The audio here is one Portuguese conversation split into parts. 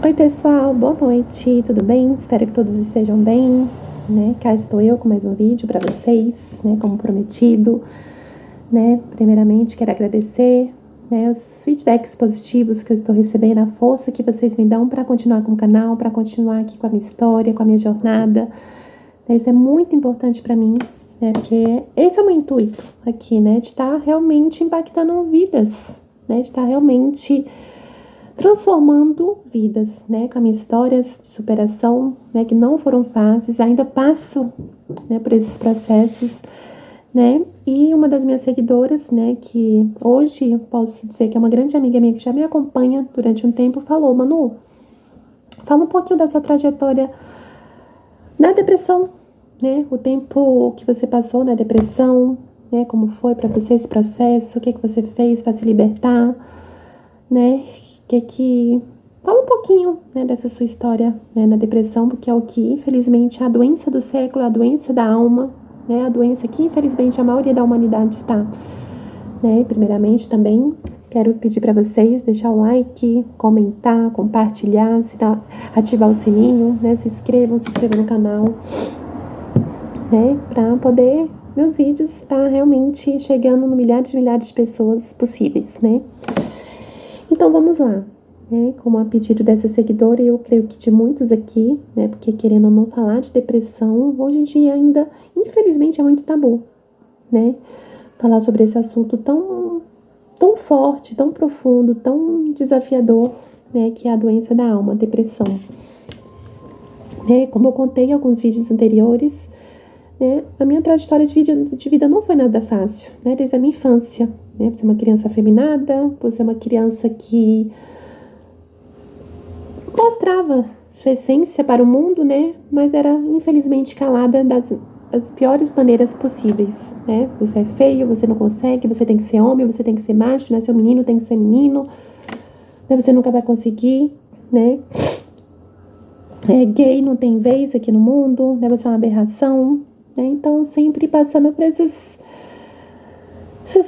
Oi pessoal, boa noite, tudo bem? Espero que todos estejam bem, né? Cá estou eu com mais um vídeo para vocês, né? Como prometido, né? Primeiramente quero agradecer, né? Os feedbacks positivos que eu estou recebendo, a força que vocês me dão para continuar com o canal, para continuar aqui com a minha história, com a minha jornada, né? Isso é muito importante para mim, né? Porque esse é o meu intuito aqui, né? De estar realmente impactando vidas, né? De estar realmente transformando vidas, né, com as minhas histórias de superação, né, que não foram fáceis, ainda passo, né, por esses processos, né, e uma das minhas seguidoras, né, que hoje eu posso dizer que é uma grande amiga minha que já me acompanha durante um tempo, falou: Manu, fala um pouquinho da sua trajetória na depressão, né, o tempo que você passou na depressão, né, como foi para você esse processo, o que você fez para se libertar, né, fala um pouquinho, né, dessa sua história, né, na depressão, porque é o que, infelizmente, é a doença do século, a doença da alma, né, a doença que, infelizmente, a maioria da humanidade está, né. Primeiramente, também quero pedir para vocês deixar o like, comentar, compartilhar, ativar o sininho, né, se inscrevam no canal, né, para poder meus vídeos estar realmente chegando no milhares de pessoas possíveis, né. Então vamos lá, né? Como a pedido dessa seguidora, eu creio que de muitos aqui, né? Porque querendo ou não falar de depressão, hoje em dia ainda, infelizmente, é muito tabu, né? Falar sobre esse assunto tão forte, tão profundo, tão desafiador, né? Que é a doença da alma, a depressão. Né? Como eu contei em alguns vídeos anteriores, né? A minha trajetória de vida não foi nada fácil, né? Desde a minha infância, né? Por ser uma criança afeminada, por ser uma criança que mostrava sua essência para o mundo, né? Mas era infelizmente calada das piores maneiras possíveis, né? Você é feio, você não consegue, você tem que ser homem, você tem que ser macho, nasceu menino, tem que ser menino, né? Você nunca vai conseguir, né? Gay não tem vez aqui no mundo, né? Você é uma aberração, né? Então sempre passando por essas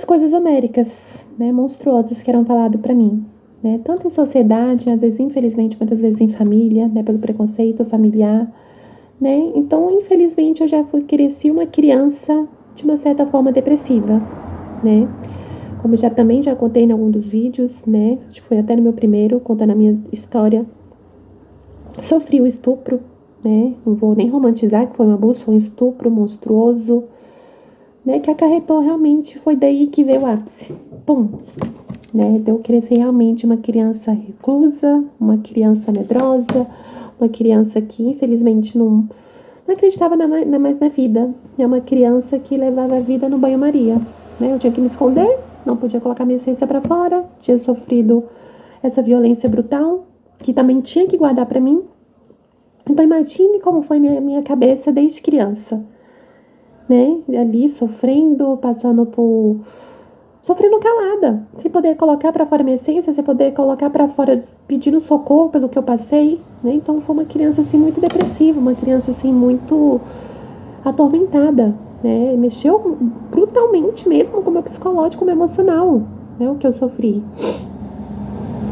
coisas homéricas, né? Monstruosas que eram faladas para mim. Né, tanto em sociedade, às vezes, infelizmente, muitas vezes em família, né, pelo preconceito familiar, né, então, infelizmente, eu cresci uma criança, de uma certa forma, depressiva, né, como também já contei em algum dos vídeos, né, acho que foi até no meu primeiro, contando a minha história, sofri um estupro, né, não vou nem romantizar que foi um abuso, foi um estupro monstruoso, né, que acarretou realmente, foi daí que veio o ápice, pum, né? Então eu cresci realmente uma criança reclusa, uma criança medrosa, uma criança que infelizmente não acreditava mais na vida. É uma criança que levava a vida no banho-maria. Né? Eu tinha que me esconder, não podia colocar minha essência para fora, tinha sofrido essa violência brutal, que também tinha que guardar para mim. Então imagine como foi minha cabeça desde criança. Né? Ali sofrendo, sofrendo calada, sem poder colocar para fora minha essência, sem poder colocar para fora pedindo socorro pelo que eu passei, né? Então foi uma criança assim muito depressiva, uma criança assim muito atormentada, né? Mexeu brutalmente mesmo com o meu psicológico, com o meu emocional, né? O que eu sofri.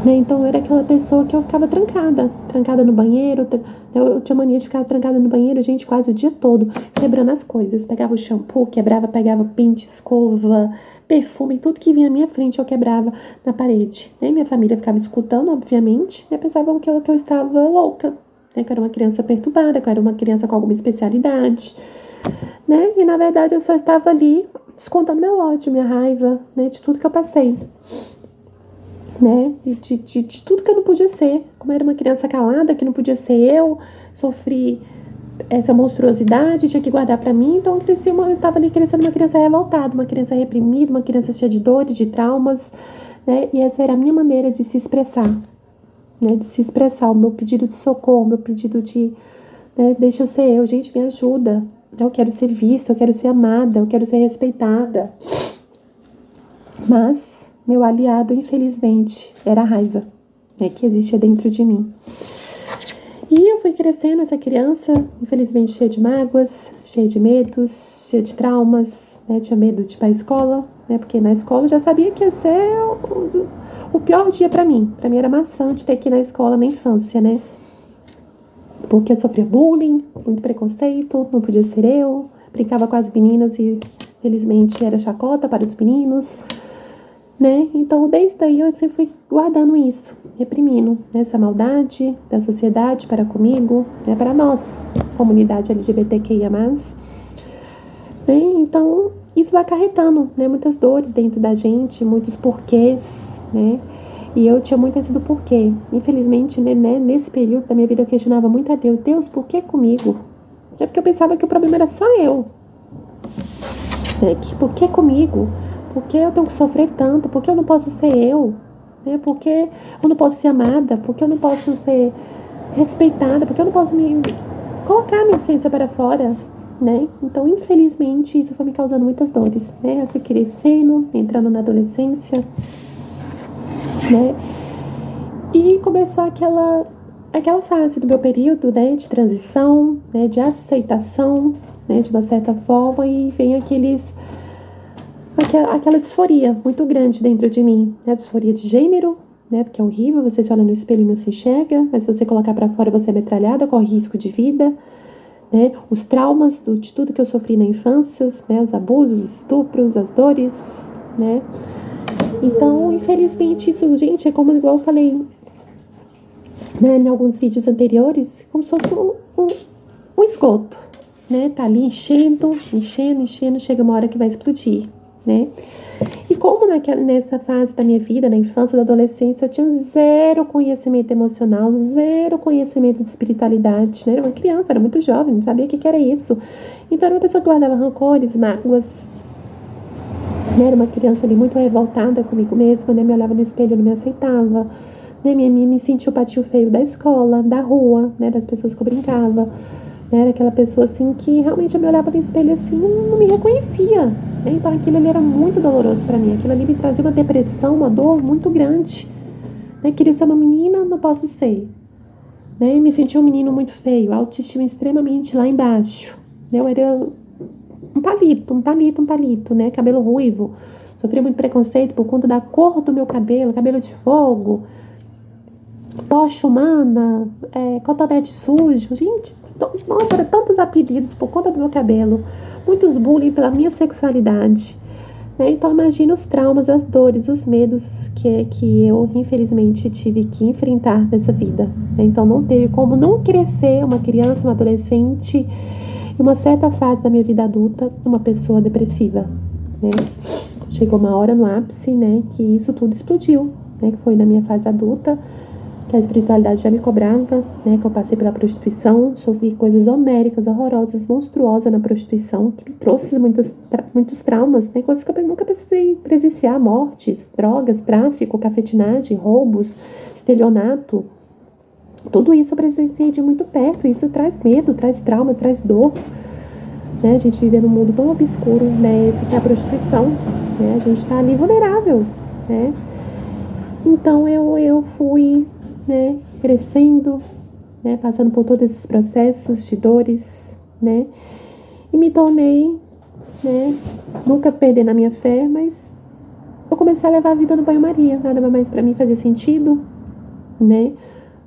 Né? Então eu era aquela pessoa que eu ficava trancada no banheiro. Eu tinha mania de ficar trancada no banheiro, gente, quase o dia todo, quebrando as coisas. Pegava o shampoo, pegava pente, escova, perfume, tudo que vinha à minha frente eu quebrava na parede. Né? Minha família ficava escutando, obviamente, e pensavam que eu estava louca, né? Que eu era uma criança perturbada, que eu era uma criança com alguma especialidade, né? E na verdade eu só estava ali descontando meu ódio, minha raiva, né? De tudo que eu passei. Né? De tudo que eu não podia ser. Como eu era uma criança calada, que não podia ser eu, sofri essa monstruosidade, tinha que guardar pra mim, então eu tava ali crescendo uma criança revoltada, uma criança reprimida, uma criança cheia de dores, de traumas, né? E essa era a minha maneira de se expressar, né? De se expressar, o meu pedido de socorro, o meu pedido de, né? Deixa eu ser eu, gente, me ajuda. Eu quero ser vista, eu quero ser amada, eu quero ser respeitada. Mas meu aliado, infelizmente, era a raiva, né, que existia dentro de mim. E eu fui crescendo essa criança, infelizmente cheia de mágoas, cheia de medos, cheia de traumas, né, tinha medo de ir para a escola, né, porque na escola eu já sabia que ia ser o pior dia pra mim era maçante ter que ir na escola na infância, né? Porque eu sofria bullying, muito preconceito, não podia ser eu, brincava com as meninas e felizmente era chacota para os meninos, né? Então desde aí eu sempre fui guardando isso, reprimindo essa maldade da sociedade para comigo, né? Para nós, comunidade LGBTQIA+, né? Então isso vai acarretando, né? Muitas dores dentro da gente, muitos porquês, né? E eu tinha muito esse do porquê. Infelizmente, né, nesse período da minha vida eu questionava muito a Deus. Deus, por que comigo? É porque eu pensava que o problema era só eu. Por que comigo? Por que eu tenho que sofrer tanto? Por que eu não posso ser eu? Por que eu não posso ser amada? Por que eu não posso ser respeitada? Por que eu não posso colocar a minha essência para fora? Né? Então, infelizmente, isso foi me causando muitas dores. Né? Eu fui crescendo, entrando na adolescência, né? E começou aquela fase do meu período, né, de transição, né, de aceitação, né, de uma certa forma, e vem aquela disforia muito grande dentro de mim, né, disforia de gênero, né, porque é horrível, você se olha no espelho e não se enxerga, mas se você colocar para fora você é metralhada, corre risco de vida, né, os traumas de tudo que eu sofri na infância, né, os abusos, os estupros, as dores, né. Então, infelizmente, isso, gente, é como igual eu falei, né, em alguns vídeos anteriores, como se fosse um esgoto, né? Tá ali enchendo, chega uma hora que vai explodir, né? E como nessa fase da minha vida, na infância, da adolescência, eu tinha zero conhecimento emocional, zero conhecimento de espiritualidade, né? Era uma criança, era muito jovem, não sabia o que era isso. Então, era uma pessoa que guardava rancores, mágoas, né? Era uma criança ali muito revoltada comigo mesma, né? Me olhava no espelho, não me aceitava, né? Me sentia o patinho feio da escola, da rua, né? Das pessoas que eu brincava, né? Era aquela pessoa assim que realmente eu me olhava no espelho assim, não me reconhecia, né? Então aquilo ali era muito doloroso pra mim, aquilo ali me trazia uma depressão, uma dor muito grande, né? Queria ser uma menina, não posso ser, né? Me sentia um menino muito feio, autoestima extremamente lá embaixo, né? Eu era um palito, né? Cabelo ruivo, sofria muito preconceito por conta da cor do meu cabelo de fogo, tocha humana, cotonete sujo, gente, nossa, eram tantos apelidos por conta do meu cabelo, muitos bullying pela minha sexualidade, né? Então imagina os traumas, as dores, os medos que eu infelizmente tive que enfrentar nessa vida, né? Então não teve como não crescer uma criança, uma adolescente, em uma certa fase da minha vida adulta, uma pessoa depressiva, né? Chegou uma hora no ápice, né, que isso tudo explodiu, né, que foi na minha fase adulta, que a espiritualidade já me cobrava, né, que eu passei pela prostituição, sofri coisas homéricas, horrorosas, monstruosas na prostituição, que me trouxe muitos traumas, né, coisas que eu nunca precisei presenciar, mortes, drogas, tráfico, cafetinagem, roubos, estelionato. Tudo isso eu presenciei de muito perto, isso traz medo, traz trauma, traz dor, né? A gente vive num mundo tão obscuro, né? Esse que é a prostituição, né? A gente tá ali vulnerável, né? Então eu fui, né, crescendo, né, passando por todos esses processos de dores, né? E me tornei, né, nunca perdendo a minha fé, mas eu comecei a levar a vida no banho-maria, nada mais pra mim fazia sentido, né?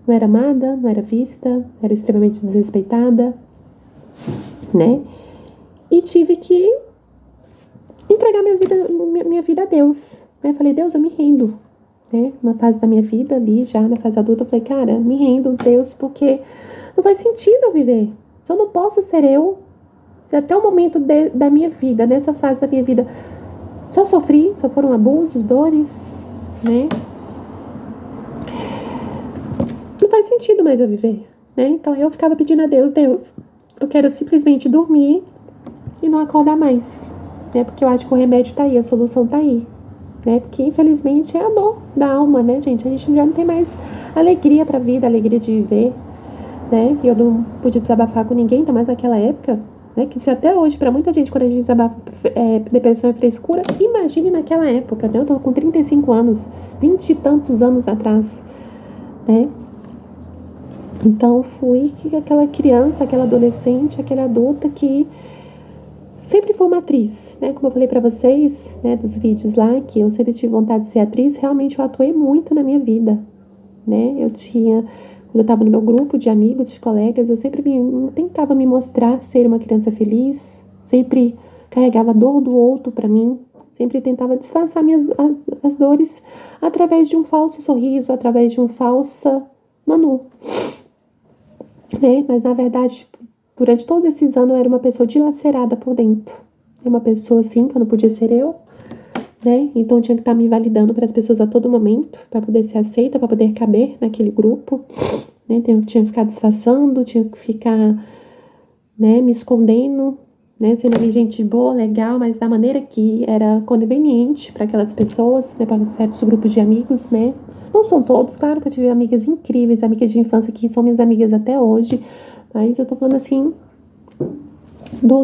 Não era amada, não era vista, era extremamente desrespeitada, né? E tive que entregar minha vida a Deus, né? Falei, Deus, eu me rendo, né? Uma fase da minha vida ali, já na fase adulta, eu falei, cara, me rendo, Deus, porque não faz sentido eu viver. Se eu não posso ser eu, se até o momento da minha vida, nessa fase da minha vida, só sofri, só foram abusos, dores, né? Não faz sentido mais eu viver, né? Então eu ficava pedindo a Deus, eu quero simplesmente dormir e não acordar mais, né? Porque eu acho que o remédio tá aí, a solução tá aí, né? Porque infelizmente é a dor da alma, né, gente? A gente já não tem mais alegria pra vida, alegria de viver, né? Eu não podia desabafar com ninguém, tá mais naquela época, né? Que se até hoje, pra muita gente, quando a gente desabafa, depressão é frescura, imagine naquela época, né? Eu tô com 35 anos, 20 e tantos anos atrás, né? Então fui aquela criança, aquela adolescente, aquela adulta que sempre fui uma atriz, né? Como eu falei pra vocês, né, dos vídeos lá, que eu sempre tive vontade de ser atriz, realmente eu atuei muito na minha vida, né? Quando eu estava no meu grupo de amigos, de colegas, eu sempre tentava me mostrar ser uma criança feliz, sempre carregava a dor do outro para mim, sempre tentava disfarçar as dores através de um falso sorriso, através de um falsa Manu, né? Mas na verdade, durante todos esses anos eu era uma pessoa dilacerada por dentro. Uma pessoa assim, que eu não podia ser eu, né? Então eu tinha que estar me validando para as pessoas a todo momento, para poder ser aceita, para poder caber naquele grupo, né? Então eu tinha que ficar disfarçando, tinha que ficar, né, me escondendo, né, sendo ali gente boa, legal, mas da maneira que era conveniente para aquelas pessoas, né, para certos grupos de amigos, né? Não são todos, claro que eu tive amigas incríveis, amigas de infância que são minhas amigas até hoje, mas eu tô falando assim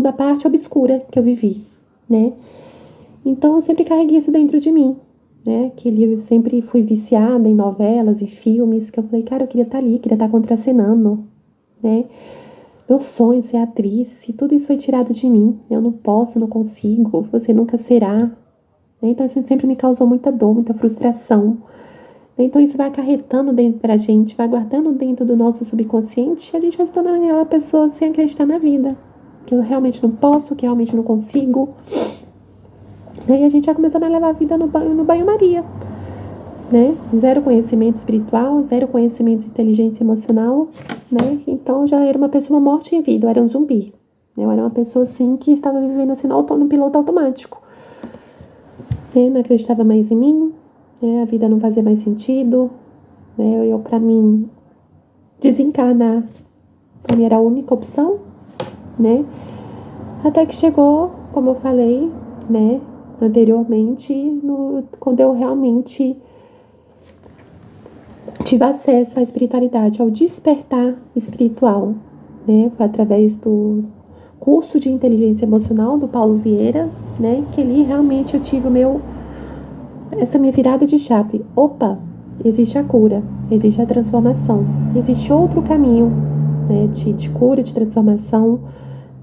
da parte obscura que eu vivi, né? Então eu sempre carreguei isso dentro de mim, né? Eu sempre fui viciada em novelas e filmes, que eu falei, cara, eu queria estar ali, queria estar contracenando, né? Meu sonho é ser atriz, e tudo isso foi tirado de mim. Eu não posso, não consigo, você nunca será. Então isso sempre me causou muita dor, muita frustração. Então isso vai acarretando dentro da gente, vai guardando dentro do nosso subconsciente, e a gente vai se tornando aquela pessoa sem acreditar na vida. Que eu realmente não posso, que eu realmente não consigo. E a gente vai começando a levar a vida no banho-maria, né? Zero conhecimento espiritual, zero conhecimento de inteligência emocional, né? Então eu já era uma pessoa morta em vida, eu era um zumbi. Eu era uma pessoa assim que estava vivendo assim no piloto automático. Não acreditava mais em mim, né? A vida não fazia mais sentido, né? Para mim, desencarnar, para mim era a única opção, né? Até que chegou, como eu falei, né, anteriormente, quando eu realmente tive acesso à espiritualidade, ao despertar espiritual, né? Foi através do curso de inteligência emocional do Paulo Vieira, né? Que ali realmente eu tive essa minha virada de chave. Opa, existe a cura, existe a transformação, existe outro caminho, né? De cura, de transformação,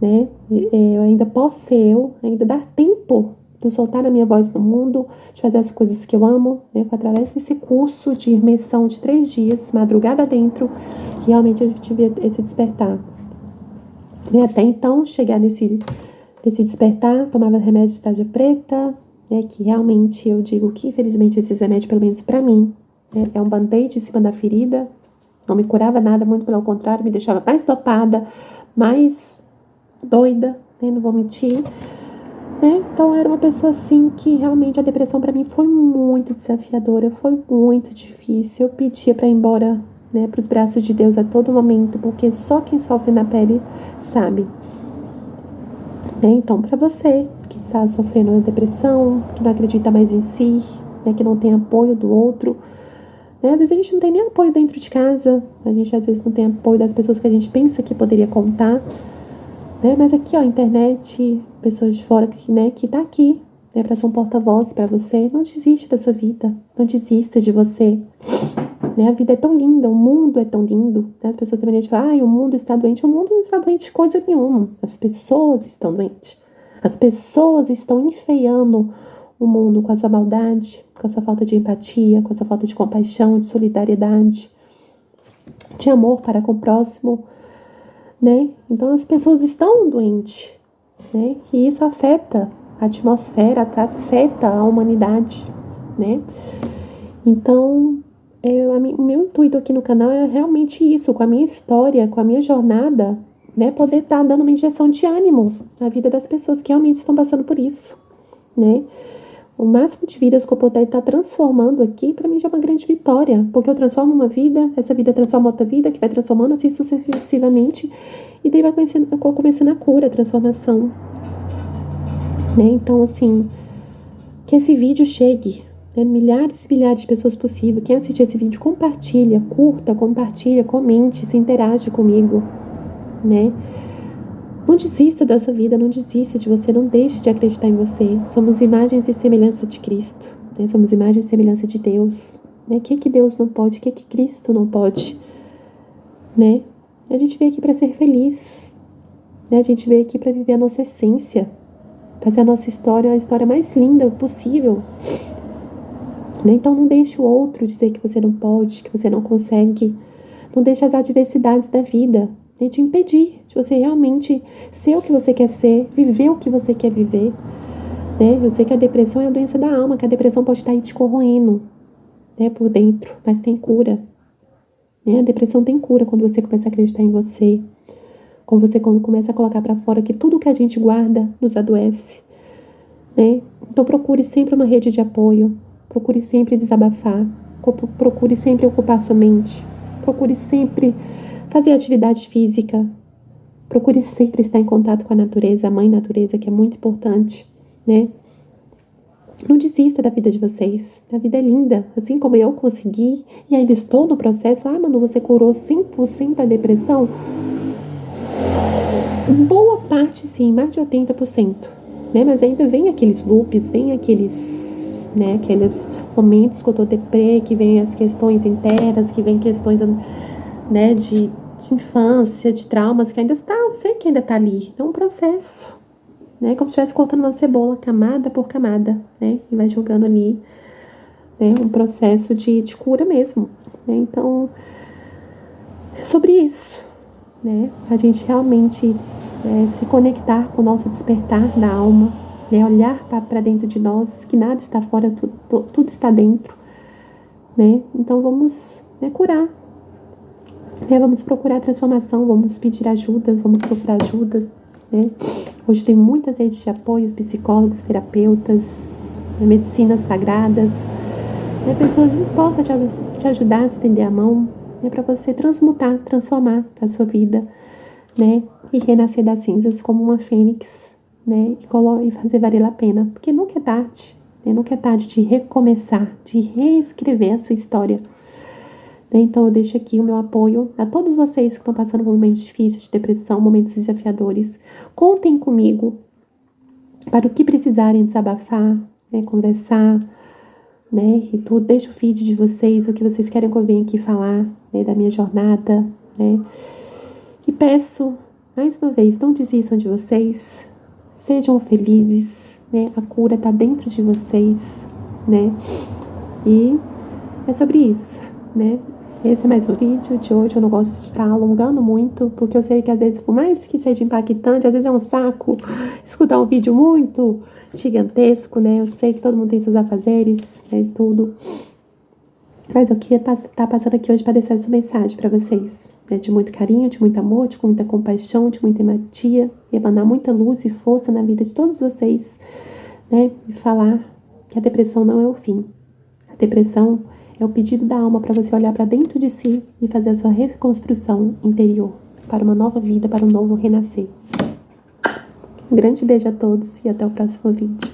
né? Eu ainda posso ser eu, ainda dá tempo de eu soltar a minha voz no mundo, de fazer as coisas que eu amo, né? Foi através desse curso de imersão de 3 dias, madrugada dentro, que realmente eu tive esse despertar. Né? Até então, chegar nesse despertar, tomava remédio de tarja preta, né? Que realmente eu digo que, infelizmente, esses remédios, pelo menos pra mim, né? É um band-aid em cima da ferida, não me curava nada, muito pelo contrário, me deixava mais dopada, mais doida, né? Não vou mentir. Né? Então era uma pessoa assim que realmente a depressão para mim foi muito desafiadora, foi muito difícil. Eu pedia para ir embora, né, para os braços de Deus a todo momento, porque só quem sofre na pele sabe. Né? Então para você que está sofrendo uma depressão, que não acredita mais em si, né, que não tem apoio do outro, né? Às vezes a gente não tem nem apoio dentro de casa, a gente às vezes não tem apoio das pessoas que a gente pensa que poderia contar. Né? Mas aqui, ó, internet, pessoas de fora, né, que tá aqui, né, para ser um porta-voz para você. Não desiste da sua vida, não desista de você. Né? A vida é tão linda, o mundo é tão lindo. Né? As pessoas também falam, o mundo está doente. O mundo não está doente de coisa nenhuma. As pessoas estão doentes. As pessoas estão enfeiando o mundo com a sua maldade, com a sua falta de empatia, com a sua falta de compaixão, de solidariedade, de amor para com o próximo. Né? Então as pessoas estão doentes, né? E isso afeta a atmosfera, afeta a humanidade, né? Então o meu intuito aqui no canal é realmente isso, com a minha história, com a minha jornada, né? Poder estar dando uma injeção de ânimo na vida das pessoas que realmente estão passando por isso, né? O máximo de vidas que eu puder estar transformando aqui, para mim já é uma grande vitória. Porque eu transformo uma vida, essa vida transforma outra vida, que vai transformando assim sucessivamente. E daí vai começando a cura, a transformação. Né? Então, assim, que esse vídeo chegue, né? Milhares e milhares de pessoas possível. Quem assistir esse vídeo, compartilha, curta, compartilha, comente, se interage comigo, né? Não desista da sua vida, não desista de você, não deixe de acreditar em você. Somos imagens e semelhança de Cristo, né? Somos imagens e semelhança de Deus. Né? O que Deus não pode, o que Cristo não pode? Né? A gente veio aqui para ser feliz. Né? A gente veio aqui para viver a nossa essência. fazer a nossa história a história mais linda possível. Né? Então não deixe o outro dizer que você não pode, que você não consegue. Não deixe as adversidades da vida, né, te impedir de você realmente ser o que você quer ser, viver o que você quer viver. Né? Eu sei que a depressão é a doença da alma, que a depressão pode estar aí te corroendo, né, por dentro, mas tem cura. Né? A depressão tem cura quando você começa a acreditar em você, quando começa a colocar para fora que tudo que a gente guarda nos adoece. Né? Então procure sempre uma rede de apoio, procure sempre desabafar, procure sempre ocupar sua mente, procure sempre fazer atividade física, procure sempre estar em contato com a natureza, a mãe natureza, que é muito importante, né? Não desista da vida de vocês, a vida é linda, assim como eu consegui e ainda estou no processo. Manu, você curou 100% da depressão? Boa parte sim, mais de 80%, né? Mas ainda vem aqueles loops, vem aqueles, né, aqueles momentos que eu tô deprê, que vem as questões internas, que vem questões, né, de infância, de traumas, que ainda está, eu sei que ainda tá ali. É um processo, né? Como se estivesse cortando uma cebola, camada por camada, né? E vai jogando ali, né? Um processo de cura mesmo, né? Então, é sobre isso, né? A gente realmente se conectar com o nosso despertar da alma, né? Olhar para dentro de nós, que nada está fora, tudo está dentro, né? Então, vamos, né, curar. Vamos procurar transformação, vamos pedir ajudas, vamos procurar ajuda, né? Hoje tem muitas redes de apoio, psicólogos, terapeutas, medicinas sagradas, né? Pessoas dispostas a te ajudar, a estender a mão, né? Para você transmutar, transformar a sua vida, né? E renascer das cinzas como uma fênix, né? E fazer valer a pena, porque nunca é tarde, né? Nunca é tarde de recomeçar, de reescrever a sua história. Então eu deixo aqui o meu apoio a todos vocês que estão passando por momentos difíceis de depressão, momentos desafiadores. Contem comigo para o que precisarem desabafar, né, conversar, né, e tudo. Deixo o feed de vocês, o que vocês querem que eu venha aqui falar, né, da minha jornada, né. E peço, mais uma vez, não desistam de vocês, sejam felizes, né, a cura está dentro de vocês, né, e é sobre isso, né. Esse é mais um vídeo de hoje. Eu não gosto de estar alongando muito, porque eu sei que às vezes, por mais que seja impactante, às vezes é um saco escutar um vídeo muito gigantesco, né? Eu sei que todo mundo tem seus afazeres, né, e tudo. Mas eu queria estar passando aqui hoje para deixar essa mensagem para vocês, né? De muito carinho, de muito amor, de muita compaixão, de muita empatia, e emanar muita luz e força na vida de todos vocês, né? E falar que a depressão não é o fim. A depressão é o pedido da alma para você olhar para dentro de si e fazer a sua reconstrução interior para uma nova vida, para um novo renascer. Um grande beijo a todos e até o próximo vídeo.